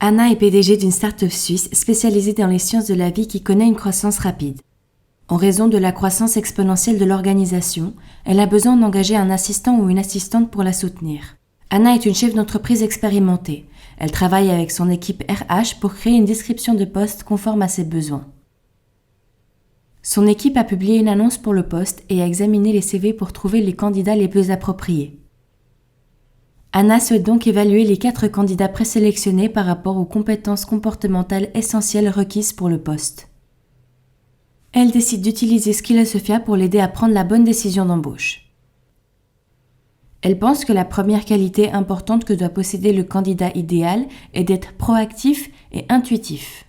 Anna est PDG d'une start-up suisse spécialisée dans les sciences de la vie qui connaît une croissance rapide. En raison de la croissance exponentielle de l'organisation, elle a besoin d'engager un assistant ou une assistante pour la soutenir. Anna est une chef d'entreprise expérimentée. Elle travaille avec son équipe RH pour créer une description de poste conforme à ses besoins. Son équipe a publié une annonce pour le poste et a examiné les CV pour trouver les candidats les plus appropriés. Anna souhaite donc évaluer les 4 candidats présélectionnés par rapport aux compétences comportementales essentielles requises pour le poste. Elle décide d'utiliser Skillosophiya pour l'aider à prendre la bonne décision d'embauche. Elle pense que la première qualité importante que doit posséder le candidat idéal est d'être proactif et intuitif.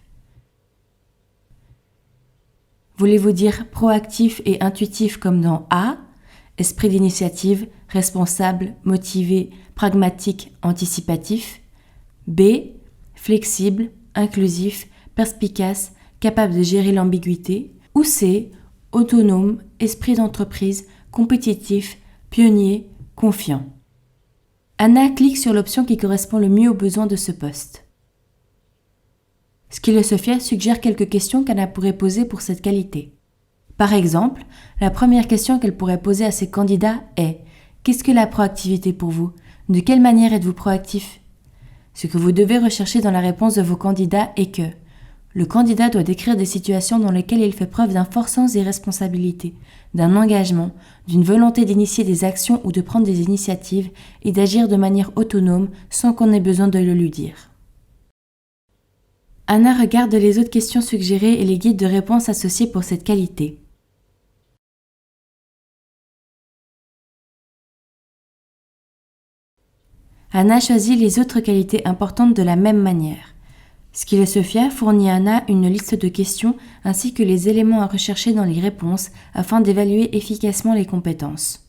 Voulez-vous dire proactif et intuitif comme dans A, esprit d'initiative, responsable, motivé, pragmatique, anticipatif. B, flexible, inclusif, perspicace, capable de gérer l'ambiguïté. Ou C, autonome, esprit d'entreprise, compétitif, pionnier, confiant. Anna clique sur l'option qui correspond le mieux aux besoins de ce poste. Skillosophiya suggère quelques questions qu'Anna pourrait poser pour cette qualité. Par exemple, la première question qu'elle pourrait poser à ses candidats est « Qu'est-ce que la proactivité pour vous ? De quelle manière êtes-vous proactif ?» Ce que vous devez rechercher dans la réponse de vos candidats est que le candidat doit décrire des situations dans lesquelles il fait preuve d'un fort sens des responsabilités, d'un engagement, d'une volonté d'initier des actions ou de prendre des initiatives et d'agir de manière autonome sans qu'on ait besoin de le lui dire. Anna regarde les autres questions suggérées et les guides de réponse associés pour cette qualité. Anna choisit les autres qualités importantes de la même manière. Skillosophiya fournit à Anna une liste de questions ainsi que les éléments à rechercher dans les réponses afin d'évaluer efficacement les compétences.